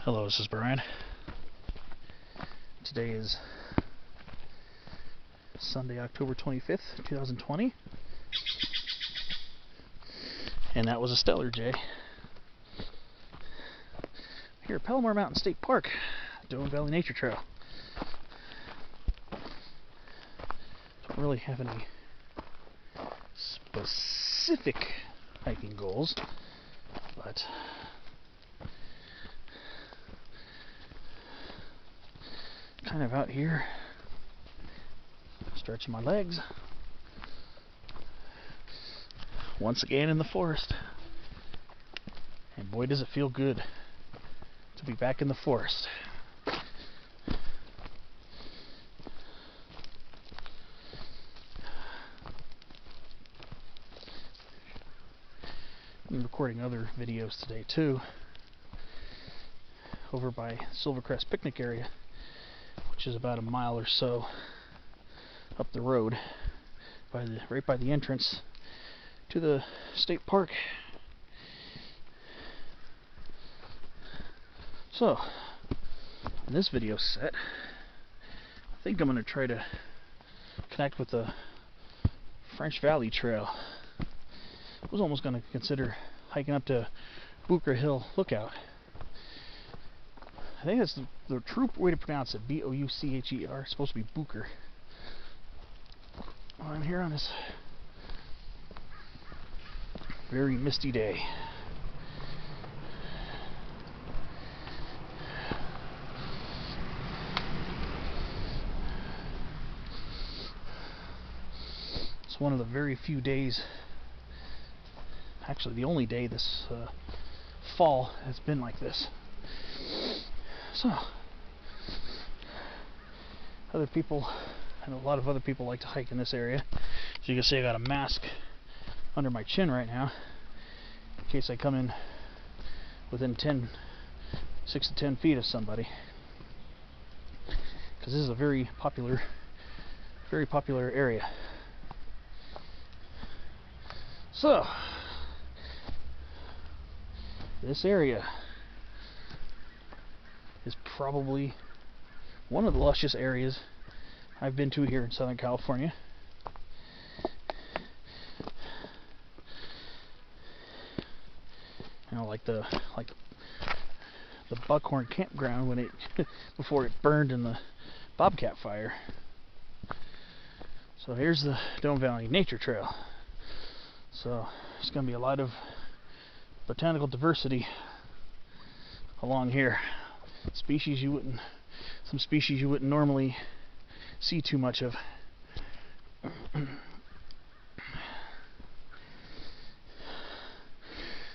Hello, this is Brian. Today is Sunday, October 25th, 2020. And that was a stellar Jay. Here at Palomar Mountain State Park, Doane Valley Nature Trail. Don't really have any specific hiking goals, but kind of out here stretching my legs once again in the forest, and boy does it feel good to be back in the forest. I'm recording other videos today too over by Silvercrest picnic area, which is about a mile or so up the road, right by the entrance to the state park. So, in this video set, I think I'm going to try to connect with the French Valley Trail. I was almost going to consider hiking up to Booker Hill Lookout. I think that's the true way to pronounce it, B-O-U-C-H-E-R. It's supposed to be Booker. Well, I'm here on this very misty day. It's one of the very few days, actually the only day this fall has been like this. So, other people, I know a lot of other people like to hike in this area. So you can see I got a mask under my chin right now, in case I come in within 6 to 10 feet of somebody. Because this is a very popular area. So, this area is probably one of the luscious areas I've been to here in Southern California. You know, like the Buckhorn campground when it before it burned in the Bobcat fire. So here's the Doane Valley Nature Trail. So there's going to be a lot of botanical diversity along here. Some species you wouldn't normally see too much of.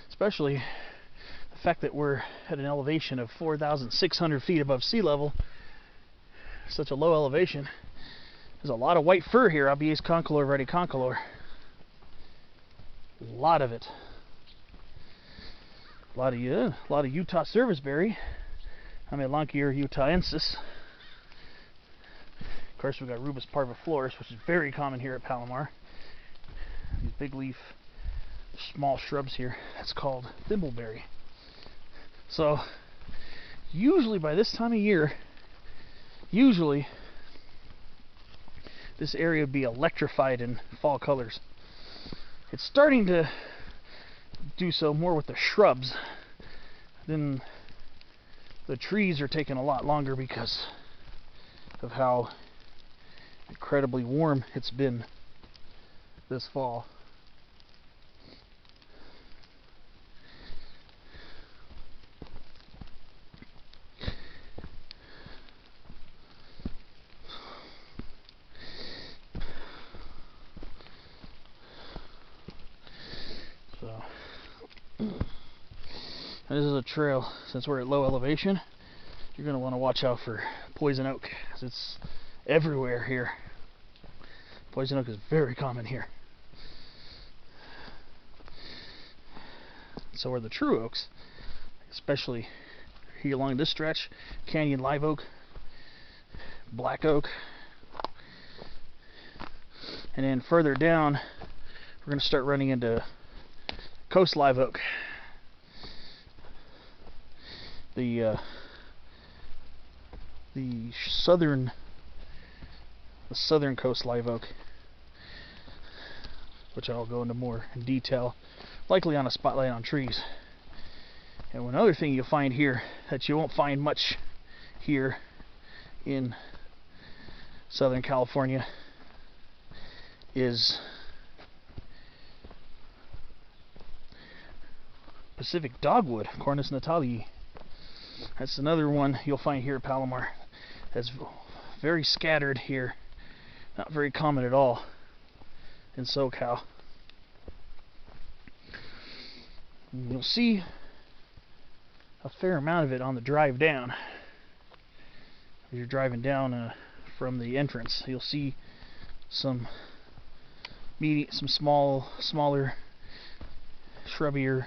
Especially the fact that we're at an elevation of 4,600 feet above sea level. Such a low elevation. There's a lot of white fir here, Abies concolor, reticoncolor. A lot of it. A lot of Utah serviceberry. Amelanchier utahensis. Of course, we've got Rubus parviflorus, which is very common here at Palomar. These big leaf, small shrubs here. That's called thimbleberry. So, usually by this time of year, this area would be electrified in fall colors. It's starting to do so more with the shrubs. Then the trees are taking a lot longer because of how incredibly warm it's been this fall. So, this is a trail, since we're at low elevation, you're going to want to watch out for poison oak, because it's everywhere here. Poison oak is very common here. So are the true oaks, especially here along this stretch. Canyon live oak, black oak, and then further down we're going to start running into coast live oak. the southern coast live oak, which I'll go into more in detail, likely on a spotlight on trees. And one other thing you'll find here that you won't find much here in Southern California is Pacific dogwood, Cornus natalii. That's another one you'll find here at Palomar. That's very scattered here, not very common at all in SoCal. And you'll see a fair amount of it on the drive down. As you're driving down from the entrance, you'll see some smaller, shrubbier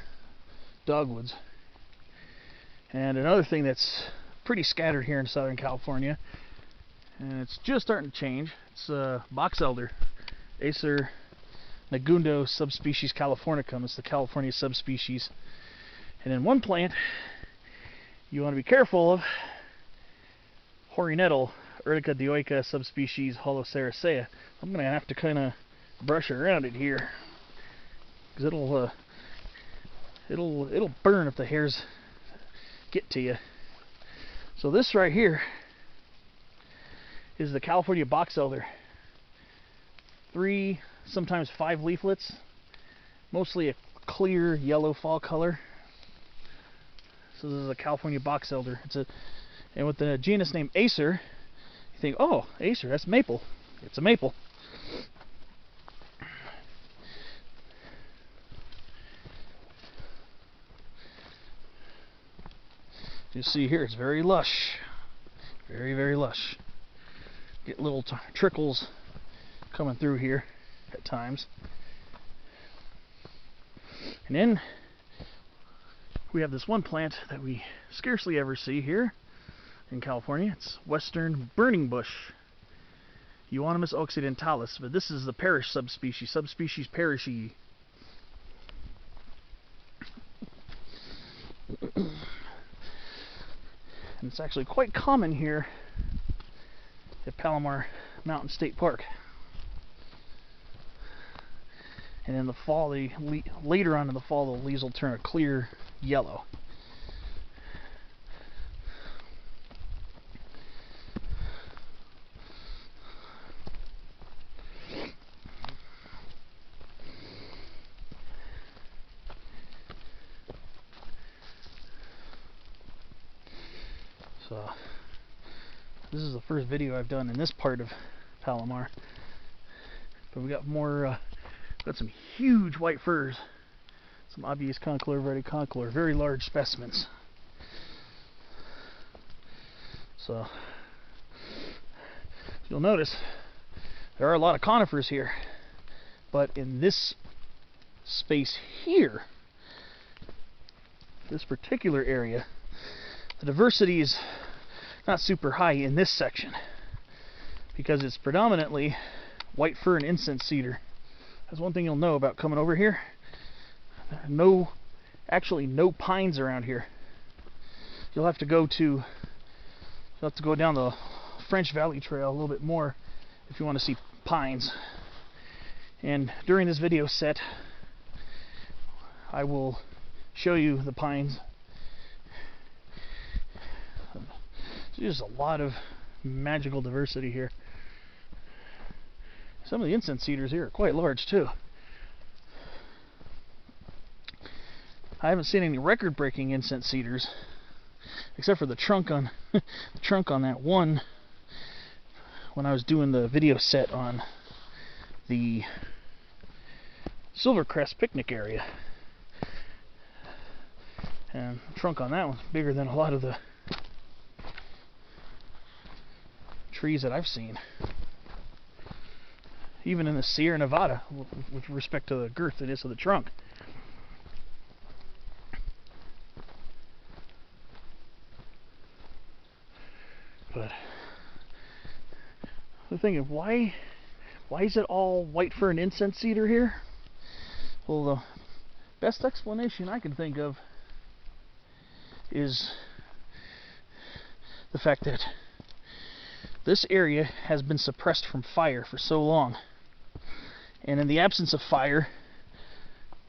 dogwoods. And another thing that's pretty scattered here in Southern California, and it's just starting to change, it's box elder, Acer negundo subspecies californicum. It's the California subspecies. And in one plant you want to be careful of hoary nettle, Urtica dioica subspecies holoceracea. I'm going to have to kind of brush around it here, because it'll burn if the hairs get to you. So this right here is the California box elder. 3, sometimes 5 leaflets, mostly a clear yellow fall color. So this is a California box elder. And with the genus name Acer, you think, oh, Acer, that's maple. It's a maple. You see here, it's very lush, very, very lush. Get little trickles coming through here at times. And then we have this one plant that we scarcely ever see here in California. It's western burning bush, Euonymus occidentalis, but this is the parish subspecies, parishii. And it's actually quite common here at Palomar Mountain State Park. And in the fall, later on in the fall, the leaves will turn a clear yellow. So this is the first video I've done in this part of Palomar, but we got more. Got some huge white firs, some obvious concolor, verticoncolor, very large specimens. So you'll notice there are a lot of conifers here, but in this space here, this particular area, the diversity is not super high in this section because it's predominantly white fir and incense-cedar. That's one thing you'll know about coming over here. Actually no pines around here. You'll have to go down the French Valley Trail a little bit more if you want to see pines. And during this video set, I will show you the pines. There's a lot of magical diversity here. Some of the incense cedars here are quite large too. I haven't seen any record-breaking incense cedars, except for the trunk on that one when I was doing the video set on the Silvercrest picnic area. And the trunk on that one's bigger than a lot of the trees that I've seen, even in the Sierra Nevada, with respect to the girth it is of the trunk. But the thing is, why is it all white fir and incense cedar here? Well, the best explanation I can think of is the fact that this area has been suppressed from fire for so long. And in the absence of fire,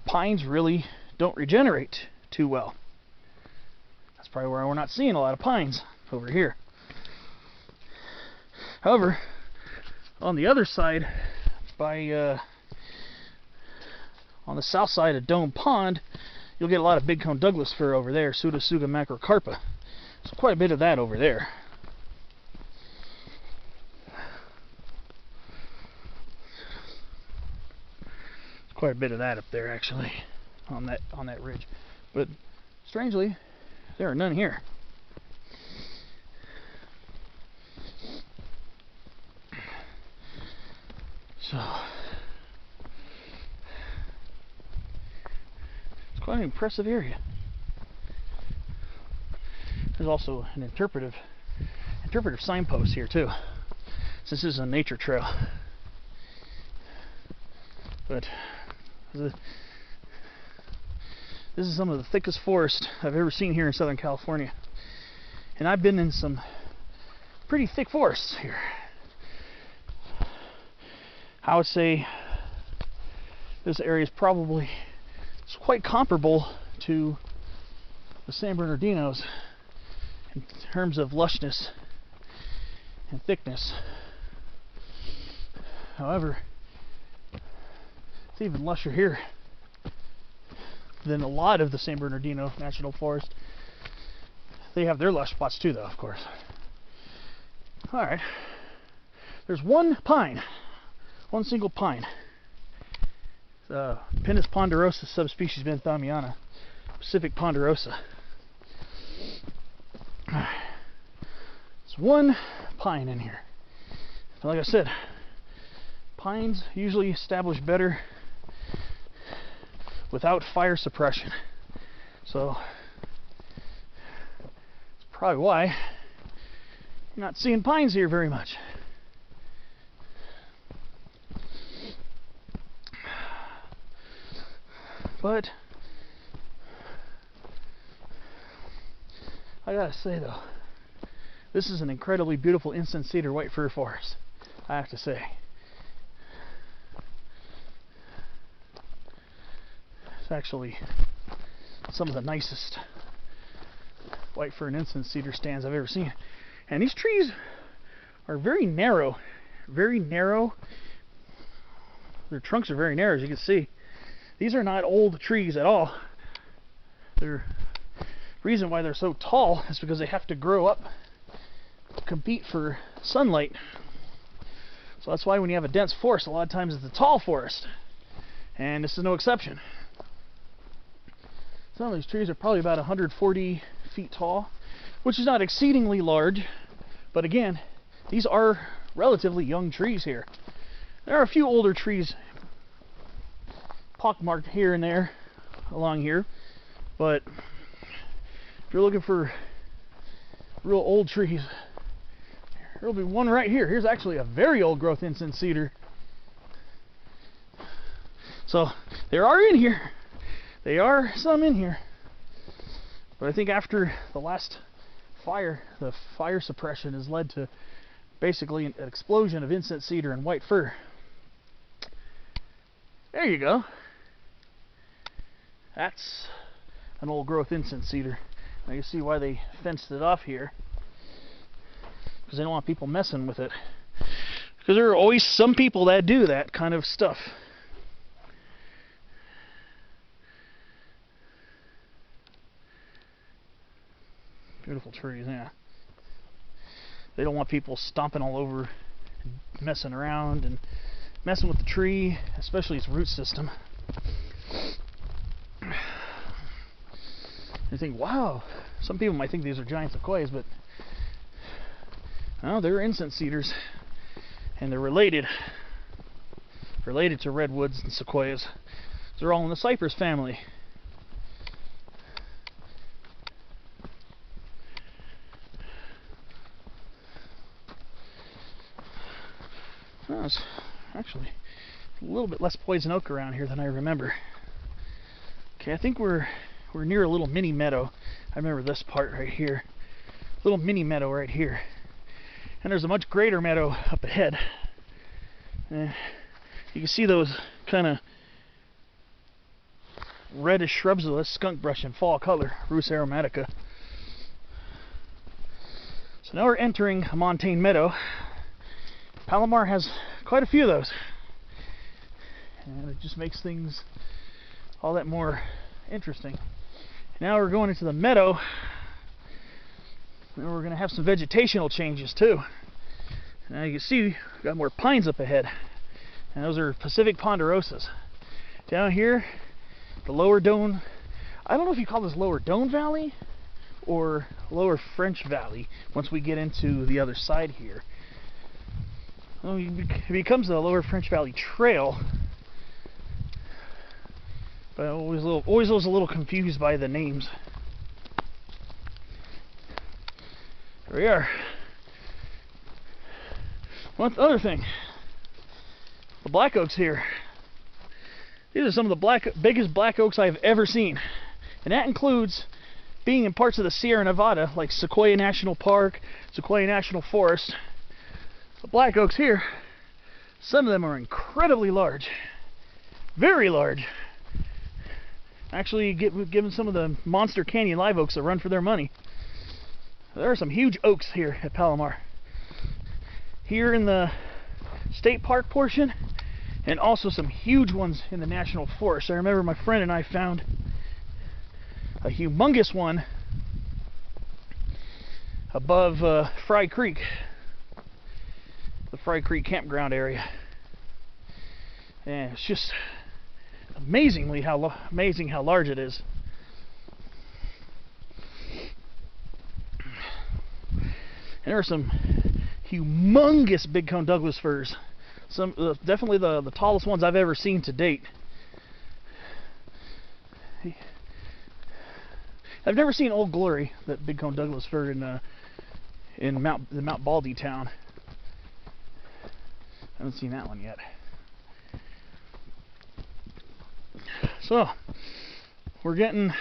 pines really don't regenerate too well. That's probably why we're not seeing a lot of pines over here. However, on the other side, on the south side of Doane Pond, you'll get a lot of big-cone Douglas fir over there, Pseudotsuga macrocarpa. So quite a bit of that over there. Quite a bit of that up there, actually, on that ridge. But strangely, there are none here. So it's quite an impressive area. There's also an interpretive signpost here too, since this is a nature trail. But this is some of the thickest forest I've ever seen here in Southern California, and I've been in some pretty thick forests here. I would say this area is probably quite comparable to the San Bernardinos in terms of lushness and thickness. However, it's even lusher here than a lot of the San Bernardino National Forest. They have their lush spots too, though, of course. Alright, there's one pine. One single pine. Pinus ponderosa subspecies benthamiana, Pacific Ponderosa. There's one pine in here. And like I said, pines usually establish better without fire suppression. So that's probably why you're not seeing pines here very much. But I gotta say though, this is an incredibly beautiful Incense-Cedar white fir forest, I have to say. It's actually some of the nicest white fir and Incense-Cedar stands I've ever seen. And these trees are very narrow. Very narrow. Their trunks are very narrow, as you can see. These are not old trees at all. The reason why they're so tall is because they have to grow up to compete for sunlight. So that's why when you have a dense forest, a lot of times it's a tall forest. And this is no exception. Some of these trees are probably about 140 feet tall, which is not exceedingly large. But again, these are relatively young trees here. There are a few older trees pockmarked here and there along here, but if you're looking for real old trees, there'll be one right here. Here's actually a very old growth Incense-Cedar. So there are in here. There are some in here. But I think after the last fire, the fire suppression has led to basically an explosion of Incense-Cedar and white fir. There you go. That's an old growth Incense-Cedar. Now you see why they fenced it off here. Because they don't want people messing with it. Because there are always some people that do that kind of stuff. Beautiful trees, yeah. They don't want people stomping all over, messing around and messing with the tree, especially its root system. You think, wow, some people might think these are giant sequoias, but no, they're Incense-Cedars, and they're related to redwoods and sequoias. They're all in the cypress family. Oh, it's actually a little bit less poison oak around here than I remember. Okay, I think we're near a little mini meadow. I remember this part right here. little mini meadow right here. And there's a much greater meadow up ahead. You can see those kind of reddish shrubs of that skunk brush in fall color, Rhus aromatica. So now we're entering a montane meadow. Palomar has quite a few of those. And it just makes things all that more interesting. Now we're going into the meadow, and we're going to have some vegetational changes too. Now you can see we've got more pines up ahead, and those are Pacific Ponderosas. Down here, the lower Doane, I don't know if you call this lower Doane Valley or lower French Valley once we get into the other side here. Well, it becomes the lower French Valley Trail. But I always was a little confused by the names. Here we are. One other thing, the black oaks here. These are some of the biggest black oaks I've ever seen, and that includes being in parts of the Sierra Nevada, like Sequoia National Park, Sequoia National Forest. The black oaks here, some of them are incredibly large, very large. Actually, giving some of the monster canyon live oaks a run for their money. There are some huge oaks here at Palomar. Here in the state park portion, and also some huge ones in the national forest. I remember my friend and I found a humongous one above Fry Creek, the Fry Creek campground area. And it's just amazing how large it is. And there are some humongous big cone Douglas firs. Some definitely the tallest ones I've ever seen to date. I've never seen Old Glory, that big cone Douglas fir in the Mount Baldy town. I haven't seen that one yet. So we're getting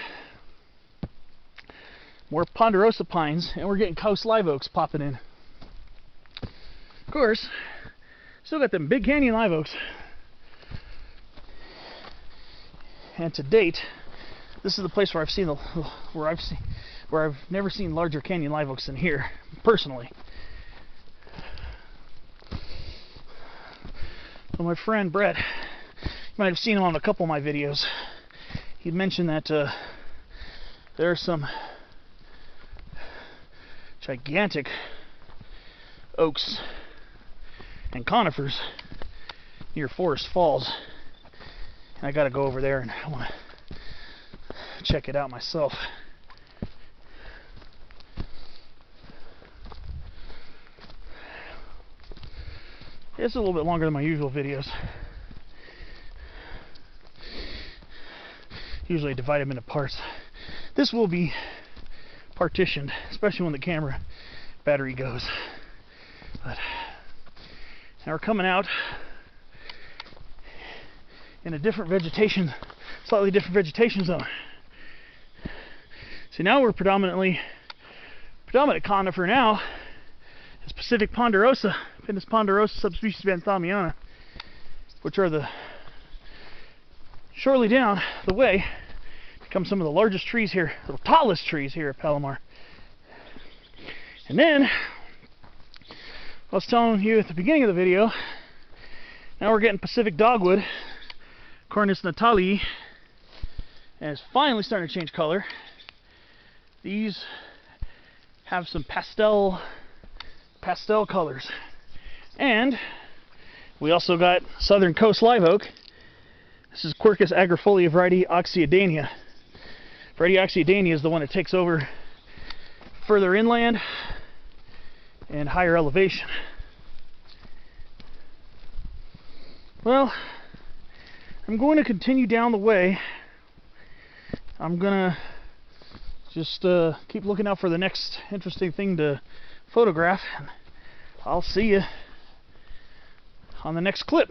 more Ponderosa pines, and we're getting coast live oaks popping in. Of course, still got them big canyon live oaks. And to date, this is the place where I've never seen larger canyon live oaks than here, personally. So my friend Brett, you might have seen him on a couple of my videos. He'd mentioned that there are some gigantic oaks and conifers near Forest Falls. And I gotta go over there, and I want to check it out myself. It's a little bit longer than my usual videos. Usually I divide them into parts. This will be partitioned, especially when the camera battery goes. But now we're coming out in a different vegetation, slightly different vegetation zone. So now we're predominant conifer now is Pacific Ponderosa, Pinus ponderosa subspecies Banthamiana, which are the shortly down the way become some of the largest trees here, the tallest trees here at Palomar. And then I was telling you at the beginning of the video, now we're getting Pacific dogwood, Cornus natalii, and it's finally starting to change color. These have some pastel colors. And we also got Southern Coast live oak. This is Quercus agrifolia variety Oxyadania. Variety Oxyadania is the one that takes over further inland and higher elevation. Well, I'm going to continue down the way. I'm gonna just keep looking out for the next interesting thing to photograph. I'll see you on the next clip.